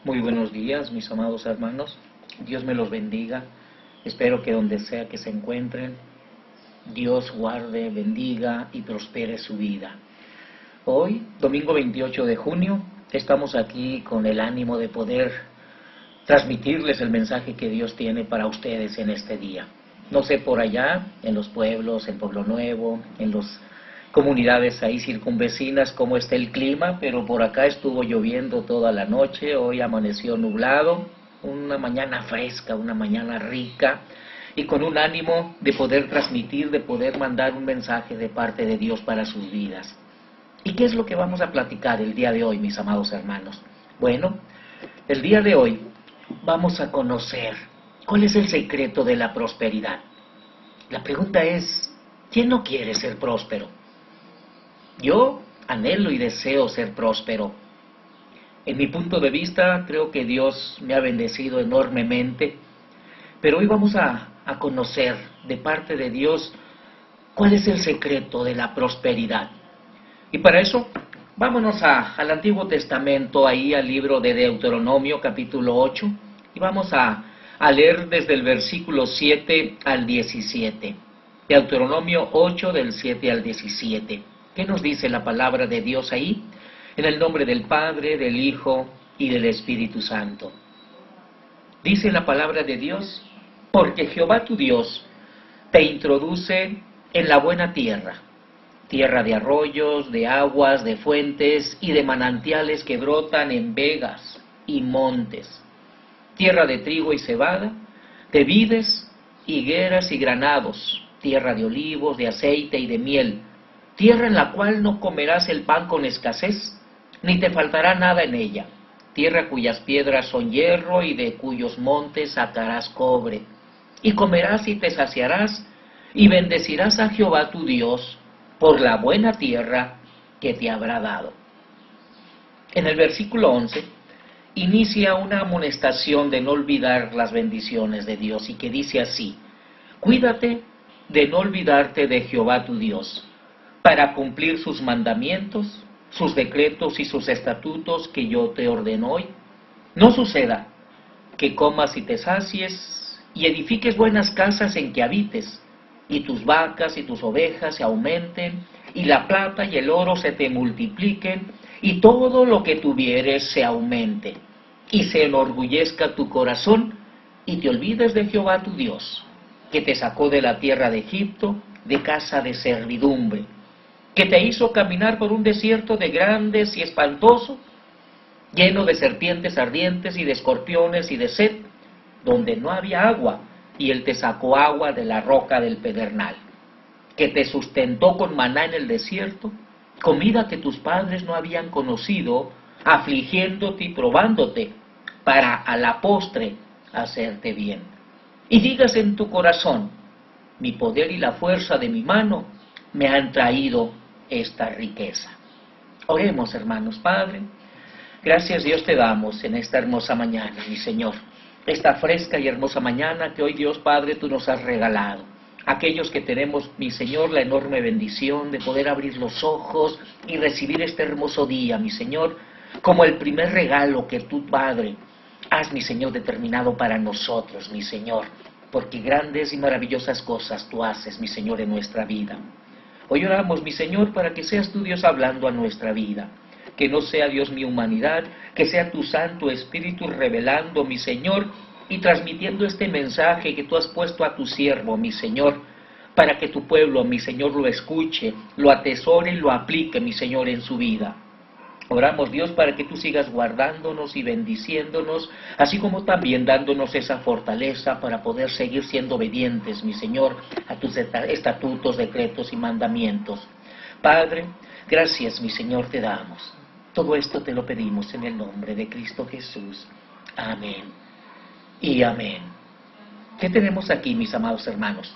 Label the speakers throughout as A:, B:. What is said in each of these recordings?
A: Muy buenos días, mis amados hermanos. Dios me los bendiga. Espero que donde sea que se encuentren, Dios guarde, bendiga y prospere su vida. Hoy, domingo 28 de junio, estamos aquí con el ánimo de poder transmitirles el mensaje que Dios tiene para ustedes en este día. No sé por allá, en los pueblos, en Pueblo Nuevo, en las comunidades ahí circunvecinas, cómo está el clima, pero por acá estuvo lloviendo toda la noche, hoy amaneció nublado, una mañana fresca, una mañana rica, y con un ánimo de poder transmitir, de poder mandar un mensaje de parte de Dios para sus vidas. ¿Y qué es lo que vamos a platicar el día de hoy, mis amados hermanos? Bueno, el día de hoy vamos a conocer cuál es el secreto de la prosperidad. La pregunta es, ¿quién no quiere ser próspero? Yo anhelo y deseo ser próspero. En mi punto de vista, creo que Dios me ha bendecido enormemente, pero hoy vamos a conocer de parte de Dios cuál es el secreto de la prosperidad. Y para eso, vámonos al Antiguo Testamento, ahí al libro de Deuteronomio, capítulo 8, y vamos a leer desde el versículo 7 al 17. Deuteronomio 8, del 7 al 17. ¿Qué nos dice la palabra de Dios ahí? En el nombre del Padre, del Hijo y del Espíritu Santo. Dice la palabra de Dios, porque Jehová tu Dios te introduce en la buena tierra, tierra de arroyos, de aguas, de fuentes y de manantiales que brotan en vegas y montes, tierra de trigo y cebada, de vides, higueras y granados, tierra de olivos, de aceite y de miel, tierra en la cual no comerás el pan con escasez, ni te faltará nada en ella, tierra cuyas piedras son hierro y de cuyos montes sacarás cobre, y comerás y te saciarás, y bendecirás a Jehová tu Dios por la buena tierra que te habrá dado. En el versículo 11, inicia una amonestación de no olvidar las bendiciones de Dios y que dice así, cuídate de no olvidarte de Jehová tu Dios, para cumplir sus mandamientos, sus decretos y sus estatutos que yo te ordeno hoy. No suceda que comas y te sacies y edifiques buenas casas en que habites, y tus vacas y tus ovejas se aumenten, y la plata y el oro se te multipliquen, y todo lo que tuvieres se aumente, y se enorgullezca tu corazón, y te olvides de Jehová tu Dios, que te sacó de la tierra de Egipto, de casa de servidumbre, que te hizo caminar por un desierto de grandes y espantoso, lleno de serpientes ardientes y de escorpiones y de sed, donde no había agua, y él te sacó agua de la roca del pedernal, que te sustentó con maná en el desierto, comida que tus padres no habían conocido, afligiéndote y probándote, para a la postre hacerte bien. Y digas en tu corazón, mi poder y la fuerza de mi mano me han traído esta riqueza. Oremos, hermanos. Padre, gracias Dios te damos en esta hermosa mañana, mi Señor, esta fresca y hermosa mañana que hoy Dios Padre tú nos has regalado. Aquellos que tenemos, mi Señor, la enorme bendición de poder abrir los ojos y recibir este hermoso día, mi Señor, como el primer regalo que tú, Padre, has, mi Señor, determinado para nosotros, mi Señor, porque grandes y maravillosas cosas tú haces, mi Señor, en nuestra vida. Hoy oramos, mi Señor, para que seas tú, Dios, hablando a nuestra vida. Que no sea, Dios, mi humanidad, que sea tu Santo Espíritu revelando, mi Señor, y transmitiendo este mensaje que tú has puesto a tu siervo, mi Señor, para que tu pueblo, mi Señor, lo escuche, lo atesore y lo aplique, mi Señor, en su vida. Oramos, Dios, para que tú sigas guardándonos y bendiciéndonos, así como también dándonos esa fortaleza para poder seguir siendo obedientes, mi Señor, a tus estatutos, decretos y mandamientos. Padre, gracias, mi Señor, te damos. Todo esto te lo pedimos en el nombre de Cristo Jesús. Amén y amén. ¿Qué tenemos aquí, mis amados hermanos?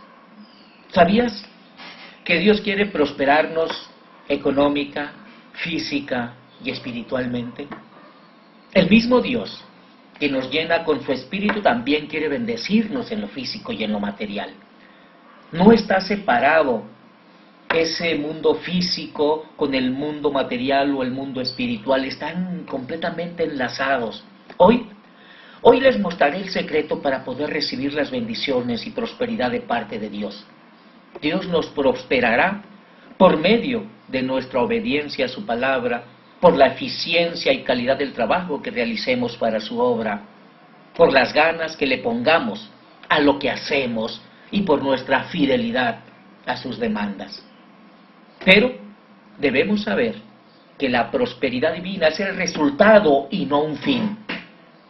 A: ¿Sabías que Dios quiere prosperarnos económica, física y espiritualmente? El mismo Dios que nos llena con su espíritu también quiere bendecirnos en lo físico y en lo material. No está separado ese mundo físico con el mundo material o el mundo espiritual, están completamente enlazados. Hoy, hoy les mostraré el secreto para poder recibir las bendiciones y prosperidad de parte de Dios. Dios nos prosperará por medio de nuestra obediencia a su palabra, por la eficiencia y calidad del trabajo que realicemos para su obra, por las ganas que le pongamos a lo que hacemos y por nuestra fidelidad a sus demandas. Pero debemos saber que la prosperidad divina es el resultado y no un fin.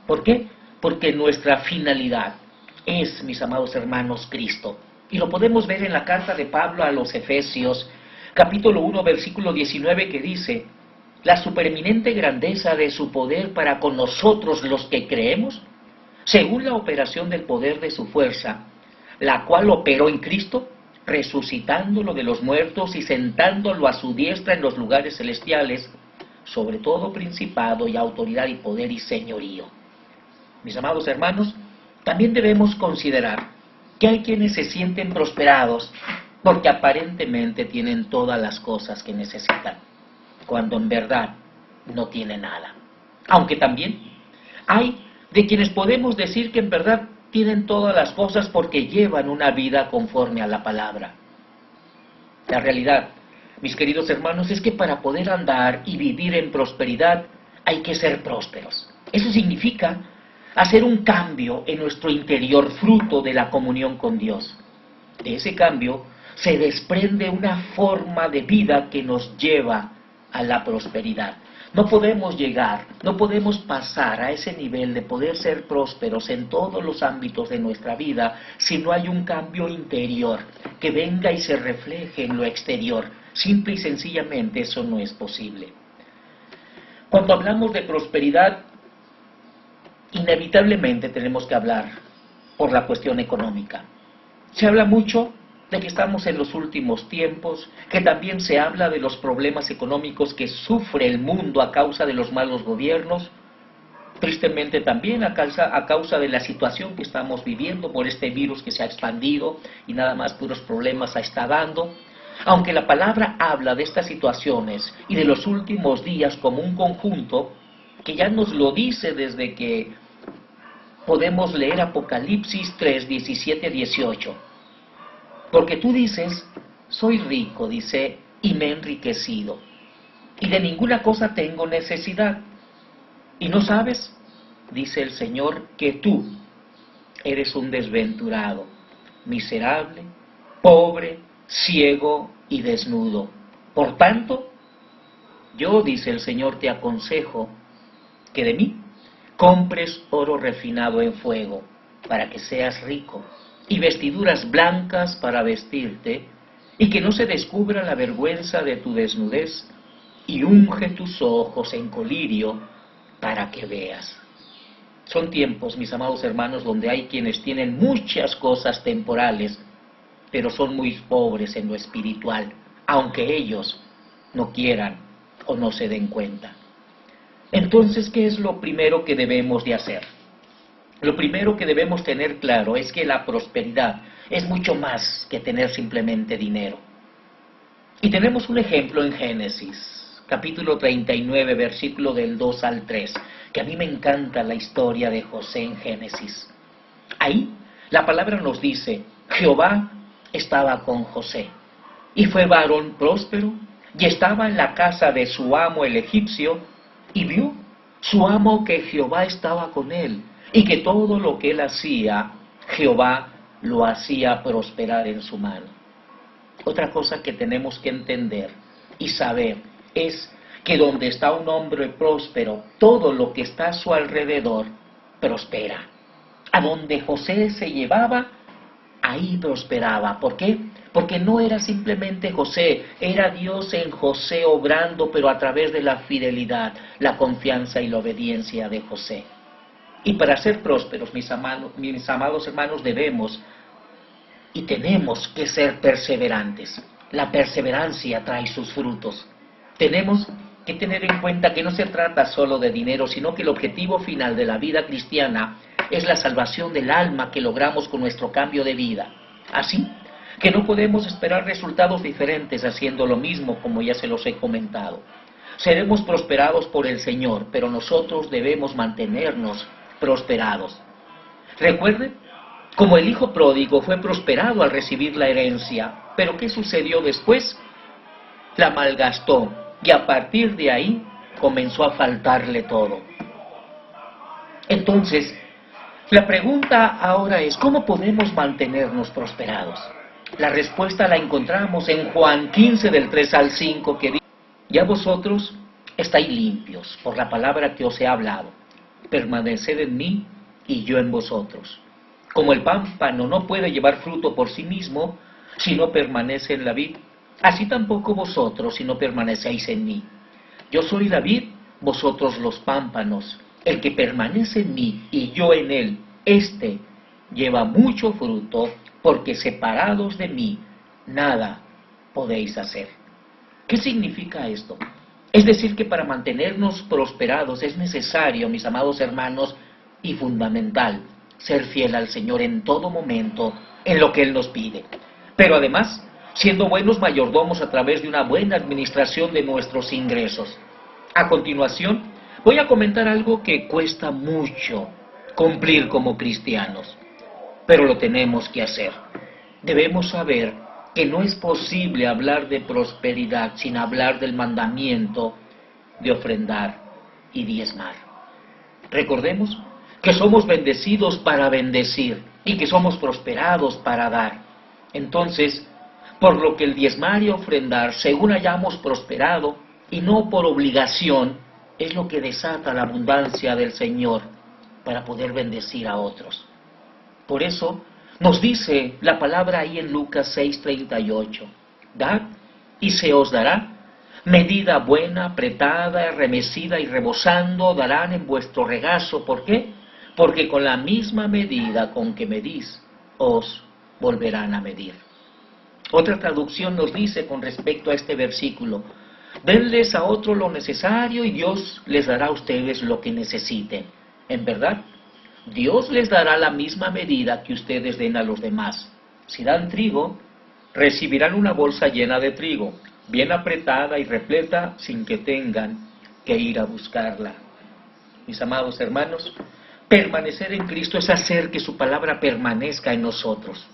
A: ¿Por qué? Porque nuestra finalidad es, mis amados hermanos, Cristo. Y lo podemos ver en la carta de Pablo a los Efesios, capítulo 1, versículo 19, que dice: la supereminente grandeza de su poder para con nosotros los que creemos, según la operación del poder de su fuerza, la cual operó en Cristo, resucitándolo de los muertos y sentándolo a su diestra en los lugares celestiales, sobre todo principado y autoridad y poder y señorío. Mis amados hermanos, también debemos considerar que hay quienes se sienten prosperados porque aparentemente tienen todas las cosas que necesitan, cuando en verdad no tienen nada. Aunque también hay de quienes podemos decir que en verdad tienen todas las cosas porque llevan una vida conforme a la palabra. La realidad, mis queridos hermanos, es que para poder andar y vivir en prosperidad hay que ser prósperos. Eso significa hacer un cambio en nuestro interior, fruto de la comunión con Dios. De ese cambio se desprende una forma de vida que nos lleva a la prosperidad. No podemos llegar, no podemos pasar a ese nivel de poder ser prósperos en todos los ámbitos de nuestra vida si no hay un cambio interior que venga y se refleje en lo exterior. Simple y sencillamente eso no es posible. Cuando hablamos de prosperidad, inevitablemente tenemos que hablar por la cuestión económica. Se habla mucho de que estamos en los últimos tiempos, que también se habla de los problemas económicos que sufre el mundo a causa de los malos gobiernos, tristemente también a causa de la situación que estamos viviendo por este virus que se ha expandido y nada más puros problemas está dando. Aunque la palabra habla de estas situaciones y de los últimos días como un conjunto, que ya nos lo dice desde que podemos leer Apocalipsis 3, 17, 18. Porque tú dices, soy rico, dice, y me he enriquecido, y de ninguna cosa tengo necesidad. ¿Y no sabes? Dice el Señor, que tú eres un desventurado, miserable, pobre, ciego y desnudo. Por tanto, yo, dice el Señor, te aconsejo que de mí compres oro refinado en fuego, para que seas rico, y vestiduras blancas para vestirte, y que no se descubra la vergüenza de tu desnudez, y unge tus ojos en colirio para que veas. Son tiempos, mis amados hermanos, donde hay quienes tienen muchas cosas temporales, pero son muy pobres en lo espiritual, aunque ellos no quieran o no se den cuenta. Entonces, ¿qué es lo primero que debemos de hacer? Lo primero que debemos tener claro es que la prosperidad es mucho más que tener simplemente dinero. Y tenemos un ejemplo en Génesis, capítulo 39, versículo del 2 al 3, que a mí me encanta la historia de José en Génesis. Ahí la palabra nos dice, Jehová estaba con José, y fue varón próspero, y estaba en la casa de su amo el egipcio, y vio su amo que Jehová estaba con él, y que todo lo que él hacía, Jehová lo hacía prosperar en su mano. Otra cosa que tenemos que entender y saber es que donde está un hombre próspero, todo lo que está a su alrededor prospera. A donde José se llevaba, ahí prosperaba. ¿Por qué? Porque no era simplemente José, era Dios en José obrando, pero a través de la fidelidad, la confianza y la obediencia de José. Y para ser prósperos, mis amados hermanos, debemos y tenemos que ser perseverantes. La perseverancia trae sus frutos. Tenemos que tener en cuenta que no se trata solo de dinero, sino que el objetivo final de la vida cristiana es la salvación del alma que logramos con nuestro cambio de vida. Así que no podemos esperar resultados diferentes haciendo lo mismo, como ya se los he comentado. Seremos prosperados por el Señor, pero nosotros debemos mantenernos prosperados. Recuerden, como el hijo pródigo fue prosperado al recibir la herencia, pero ¿qué sucedió después? La malgastó y a partir de ahí comenzó a faltarle todo. Entonces, la pregunta ahora es, ¿cómo podemos mantenernos prosperados? La respuesta la encontramos en Juan 15 del 3 al 5 que dice: ya vosotros estáis limpios por la palabra que os he hablado. Permaneced en mí y yo en vosotros. Como el pámpano no puede llevar fruto por sí mismo si no permanece en la vid, así tampoco vosotros si no permanecéis en mí. Yo soy la vid, vosotros los pámpanos. El que permanece en mí y yo en él, éste lleva mucho fruto, porque separados de mí nada podéis hacer. ¿Qué significa esto? Es decir, que para mantenernos prosperados es necesario, mis amados hermanos, y fundamental, ser fiel al Señor en todo momento, en lo que Él nos pide. Pero además, siendo buenos mayordomos a través de una buena administración de nuestros ingresos. A continuación, voy a comentar algo que cuesta mucho cumplir como cristianos, pero lo tenemos que hacer. Debemos saber que no es posible hablar de prosperidad sin hablar del mandamiento de ofrendar y diezmar. Recordemos que somos bendecidos para bendecir y que somos prosperados para dar. Entonces, por lo que el diezmar y ofrendar, según hayamos prosperado y no por obligación, es lo que desata la abundancia del Señor para poder bendecir a otros. Por eso, nos dice la palabra ahí en Lucas 6:38, dad y se os dará, medida buena, apretada, remecida y rebosando darán en vuestro regazo. ¿Por qué? Porque con la misma medida con que medís, os volverán a medir. Otra traducción nos dice con respecto a este versículo, denles a otro lo necesario y Dios les dará a ustedes lo que necesiten. En verdad, Dios les dará la misma medida que ustedes den a los demás. Si dan trigo, recibirán una bolsa llena de trigo, bien apretada y repleta, sin que tengan que ir a buscarla. Mis amados hermanos, permanecer en Cristo es hacer que su palabra permanezca en nosotros.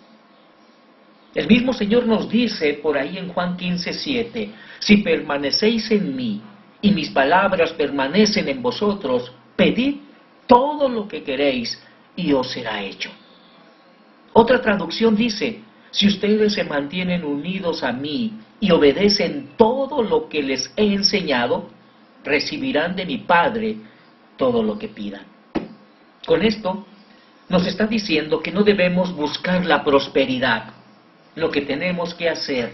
A: El mismo Señor nos dice por ahí en Juan 15:7, si permanecéis en mí y mis palabras permanecen en vosotros, pedid todo lo que queréis y os será hecho. Otra traducción dice, si ustedes se mantienen unidos a mí y obedecen todo lo que les he enseñado, recibirán de mi Padre todo lo que pidan. Con esto nos está diciendo que no debemos buscar la prosperidad. Lo que tenemos que hacer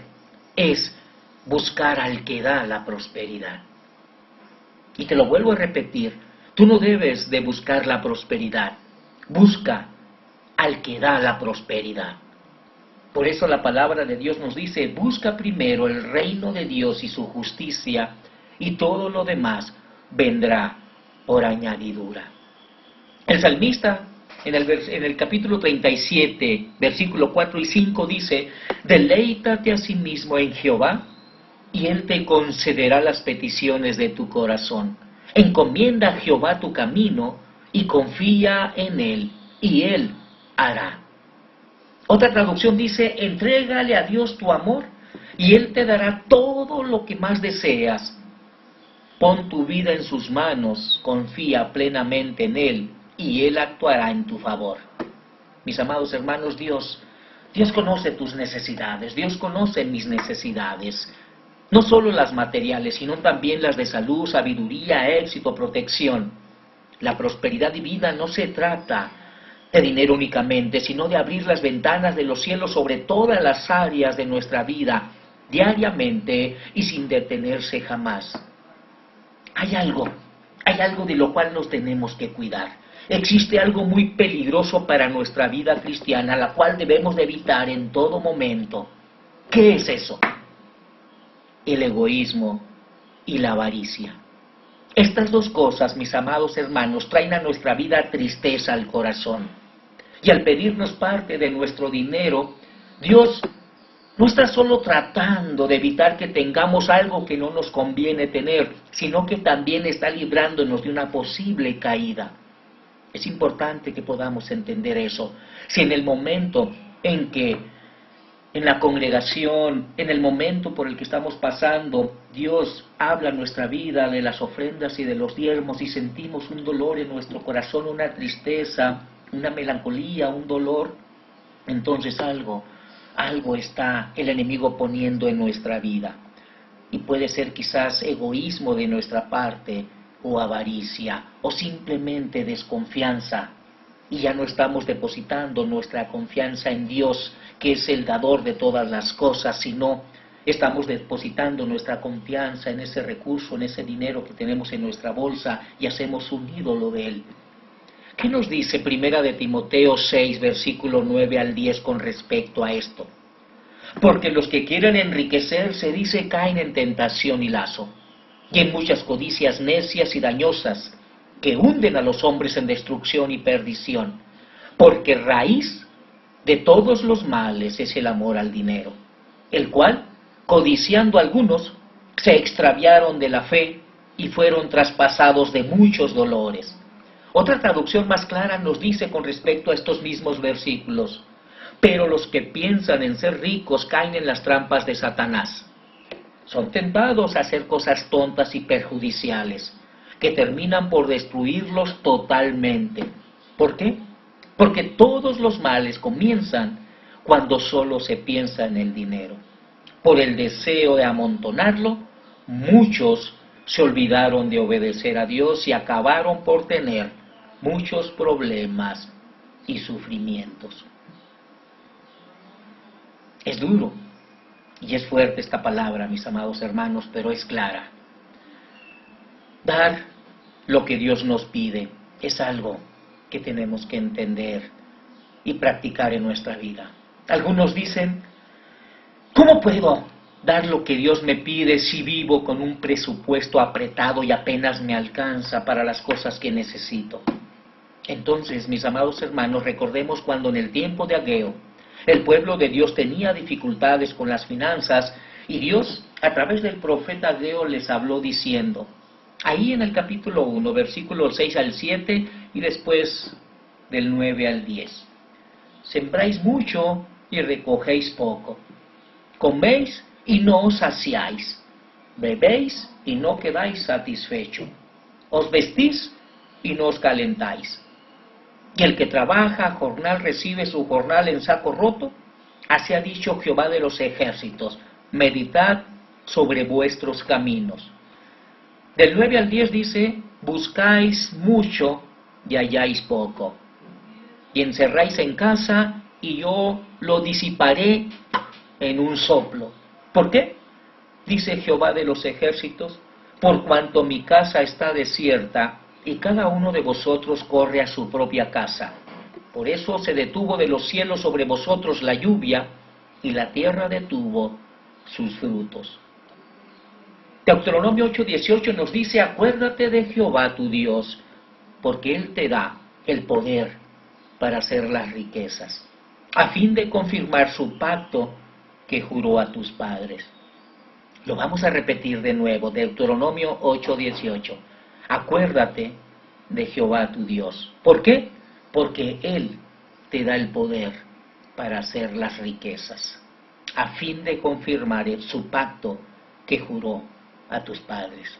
A: es buscar al que da la prosperidad. Y te lo vuelvo a repetir, tú no debes de buscar la prosperidad, busca al que da la prosperidad. Por eso la palabra de Dios nos dice, busca primero el reino de Dios y su justicia, y todo lo demás vendrá por añadidura. El salmista en el capítulo 37, versículo 4 y 5 dice, deleítate a sí mismo en Jehová, y Él te concederá las peticiones de tu corazón. Encomienda a Jehová tu camino, y confía en Él, y Él hará. Otra traducción dice, entrégale a Dios tu amor, y Él te dará todo lo que más deseas. Pon tu vida en sus manos, confía plenamente en Él, y Él actuará en tu favor. Mis amados hermanos, Dios conoce tus necesidades, Dios conoce mis necesidades, no solo las materiales, sino también las de salud, sabiduría, éxito, protección. La prosperidad divina no se trata de dinero únicamente, sino de abrir las ventanas de los cielos sobre todas las áreas de nuestra vida, diariamente y sin detenerse jamás. Hay algo de lo cual nos tenemos que cuidar. Existe algo muy peligroso para nuestra vida cristiana, la cual debemos de evitar en todo momento. ¿Qué es eso? El egoísmo y la avaricia. Estas dos cosas, mis amados hermanos, traen a nuestra vida tristeza al corazón. Y al pedirnos parte de nuestro dinero, Dios no está solo tratando de evitar que tengamos algo que no nos conviene tener, sino que también está librándonos de una posible caída. Es importante que podamos entender eso. Si en el momento en que en la congregación, en el momento por el que estamos pasando, Dios habla en nuestra vida de las ofrendas y de los diezmos y sentimos un dolor en nuestro corazón, una tristeza, una melancolía, un dolor, entonces algo está el enemigo poniendo en nuestra vida. Y puede ser quizás egoísmo de nuestra parte, o avaricia, o simplemente desconfianza. Y ya no estamos depositando nuestra confianza en Dios, que es el dador de todas las cosas, sino estamos depositando nuestra confianza en ese recurso, en ese dinero que tenemos en nuestra bolsa y hacemos un ídolo de él. ¿Qué nos dice Primera de Timoteo 6, versículo 9 al 10 con respecto a esto? Porque los que quieren enriquecerse, dice, caen en tentación y lazo, y en muchas codicias necias y dañosas, que hunden a los hombres en destrucción y perdición, porque raíz de todos los males es el amor al dinero, el cual, codiciando algunos, se extraviaron de la fe y fueron traspasados de muchos dolores. Otra traducción más clara nos dice con respecto a estos mismos versículos: pero los que piensan en ser ricos caen en las trampas de Satanás. Son tentados a hacer cosas tontas y perjudiciales, que terminan por destruirlos totalmente. ¿Por qué? Porque todos los males comienzan cuando solo se piensa en el dinero. Por el deseo de amontonarlo, muchos se olvidaron de obedecer a Dios y acabaron por tener muchos problemas y sufrimientos. Es duro y es fuerte esta palabra, mis amados hermanos, pero es clara. Dar lo que Dios nos pide es algo que tenemos que entender y practicar en nuestra vida. Algunos dicen, ¿cómo puedo dar lo que Dios me pide si vivo con un presupuesto apretado y apenas me alcanza para las cosas que necesito? Entonces, mis amados hermanos, recordemos cuando en el tiempo de Ageo, el pueblo de Dios tenía dificultades con las finanzas y Dios, a través del profeta Ageo, les habló diciendo, ahí en el capítulo 1, versículos 6 al 7 y después del 9 al 10. Sembráis mucho y recogéis poco. Coméis y no os saciáis. Bebéis y no quedáis satisfechos. Os vestís y no os calentáis. Y el que trabaja jornal recibe su jornal en saco roto. Así ha dicho Jehová de los ejércitos, meditad sobre vuestros caminos. Del 9 al 10 dice, buscáis mucho y halláis poco. Y encerráis en casa y yo lo disiparé en un soplo. ¿Por qué? Dice Jehová de los ejércitos, por cuanto mi casa está desierta y cada uno de vosotros corre a su propia casa. Por eso se detuvo de los cielos sobre vosotros la lluvia y la tierra detuvo sus frutos. Deuteronomio 8:18 nos dice, acuérdate de Jehová tu Dios, porque Él te da el poder para hacer las riquezas, a fin de confirmar su pacto que juró a tus padres. Lo vamos a repetir de nuevo, Deuteronomio 8:18. Acuérdate de Jehová tu Dios. ¿Por qué? Porque Él te da el poder para hacer las riquezas, a fin de confirmar su pacto que juró a tus padres.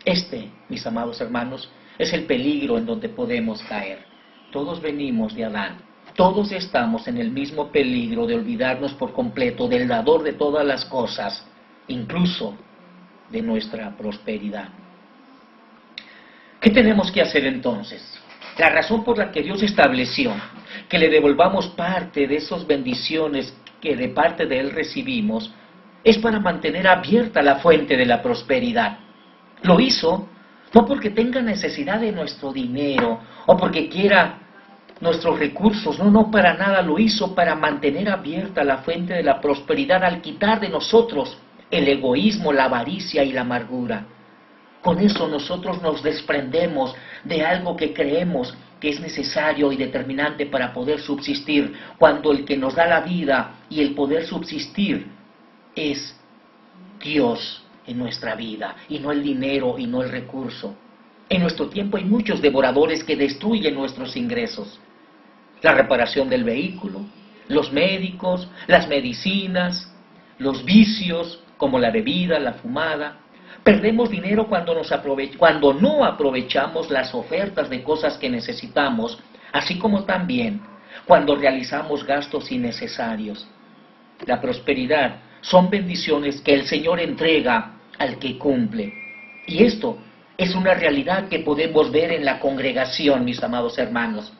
A: Este, mis amados hermanos, es el peligro en donde podemos caer. Todos venimos de Adán. Todos estamos en el mismo peligro de olvidarnos por completo del dador de todas las cosas, incluso de nuestra prosperidad. ¿Qué tenemos que hacer entonces? La razón por la que Dios estableció que le devolvamos parte de esas bendiciones que de parte de Él recibimos es para mantener abierta la fuente de la prosperidad. Lo hizo no porque tenga necesidad de nuestro dinero o porque quiera nuestros recursos, no, para nada. Lo hizo para mantener abierta la fuente de la prosperidad al quitar de nosotros el egoísmo, la avaricia y la amargura. Con eso nosotros nos desprendemos de algo que creemos que es necesario y determinante para poder subsistir, cuando el que nos da la vida y el poder subsistir es Dios en nuestra vida, y no el dinero y no el recurso. En nuestro tiempo hay muchos devoradores que destruyen nuestros ingresos. La reparación del vehículo, los médicos, las medicinas, los vicios como la bebida, la fumada. Perdemos dinero cuando no aprovechamos las ofertas de cosas que necesitamos, así como también cuando realizamos gastos innecesarios. La prosperidad son bendiciones que el Señor entrega al que cumple. Y esto es una realidad que podemos ver en la congregación, mis amados hermanos,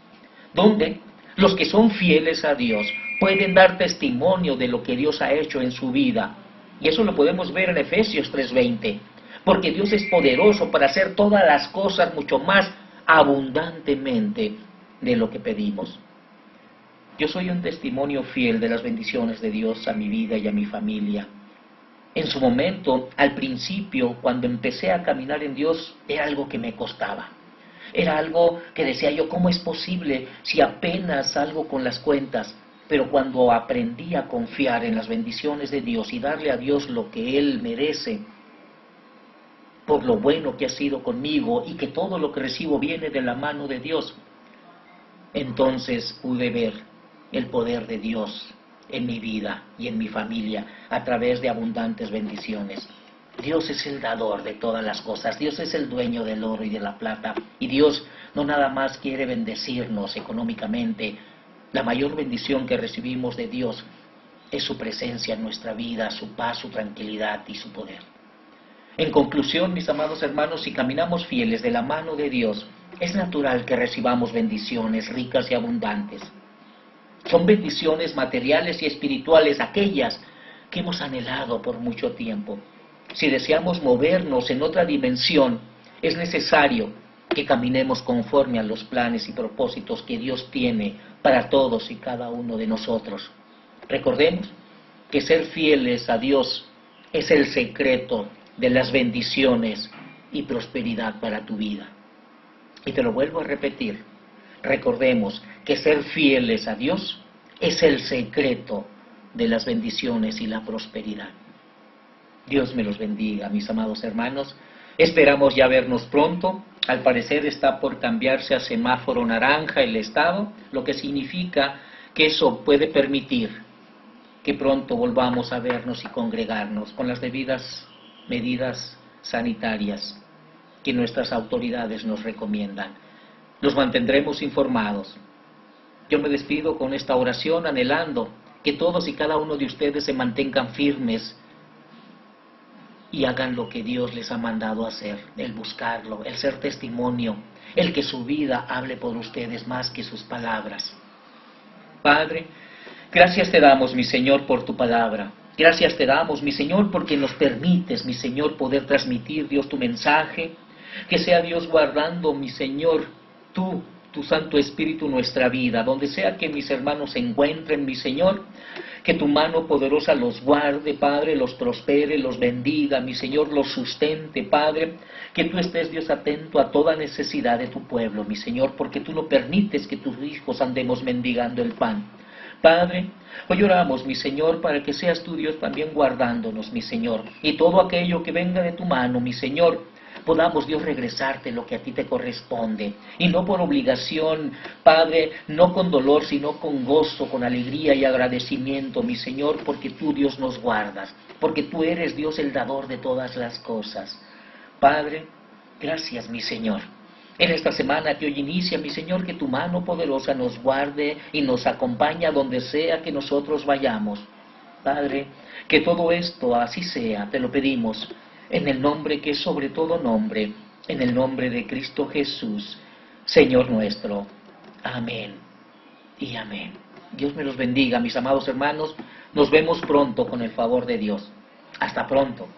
A: donde los que son fieles a Dios pueden dar testimonio de lo que Dios ha hecho en su vida. Y eso lo podemos ver en Efesios 3:20. Porque Dios es poderoso para hacer todas las cosas mucho más abundantemente de lo que pedimos. Yo soy un testimonio fiel de las bendiciones de Dios a mi vida y a mi familia. En su momento, al principio, cuando empecé a caminar en Dios, era algo que me costaba. Era algo que decía yo, ¿cómo es posible si apenas salgo con las cuentas? Pero cuando aprendí a confiar en las bendiciones de Dios y darle a Dios lo que Él merece, por lo bueno que ha sido conmigo y que todo lo que recibo viene de la mano de Dios, entonces pude ver el poder de Dios en mi vida y en mi familia a través de abundantes bendiciones. Dios es el dador de todas las cosas, Dios es el dueño del oro y de la plata, y Dios no nada más quiere bendecirnos económicamente. La mayor bendición que recibimos de Dios es su presencia en nuestra vida, su paz, su tranquilidad y su poder. En conclusión, mis amados hermanos, si caminamos fieles de la mano de Dios, es natural que recibamos bendiciones ricas y abundantes. Son bendiciones materiales y espirituales, aquellas que hemos anhelado por mucho tiempo. Si deseamos movernos en otra dimensión, es necesario que caminemos conforme a los planes y propósitos que Dios tiene para todos y cada uno de nosotros. Recordemos que ser fieles a Dios es el secreto de las bendiciones y prosperidad para tu vida. Y te lo vuelvo a repetir, recordemos que ser fieles a Dios es el secreto de las bendiciones y la prosperidad. Dios me los bendiga, mis amados hermanos. Esperamos ya vernos pronto. Al parecer está por cambiarse a semáforo naranja el estado, lo que significa que eso puede permitir que pronto volvamos a vernos y congregarnos con las debidas medidas sanitarias que nuestras autoridades nos recomiendan. Los mantendremos informados. Yo me despido con esta oración anhelando que todos y cada uno de ustedes se mantengan firmes y hagan lo que Dios les ha mandado hacer, el buscarlo, el ser testimonio, el que su vida hable por ustedes más que sus palabras. Padre, gracias te damos, mi Señor, por tu palabra. Gracias te damos, mi Señor, porque nos permites, mi Señor, poder transmitir, Dios, tu mensaje. Que sea Dios guardando, mi Señor, tu Santo Espíritu nuestra vida, donde sea que mis hermanos se encuentren, mi Señor, que tu mano poderosa los guarde, Padre, los prospere, los bendiga, mi Señor, los sustente, Padre, que tú estés, Dios, atento a toda necesidad de tu pueblo, mi Señor, porque tú no permites que tus hijos andemos mendigando el pan. Padre, hoy oramos, mi Señor, para que seas tú, Dios, también guardándonos, mi Señor, y todo aquello que venga de tu mano, mi Señor, podamos, Dios, regresarte lo que a ti te corresponde, y no por obligación, Padre, no con dolor, sino con gozo, con alegría y agradecimiento, mi Señor, porque tú, Dios, nos guardas, porque tú eres, Dios, el dador de todas las cosas. Padre, gracias, mi Señor. En esta semana que hoy inicia, mi Señor, que tu mano poderosa nos guarde y nos acompañe a donde sea que nosotros vayamos. Padre, que todo esto así sea, te lo pedimos, en el nombre que es sobre todo nombre, en el nombre de Cristo Jesús, Señor nuestro. Amén y amén. Dios me los bendiga, mis amados hermanos. Nos vemos pronto con el favor de Dios. Hasta pronto.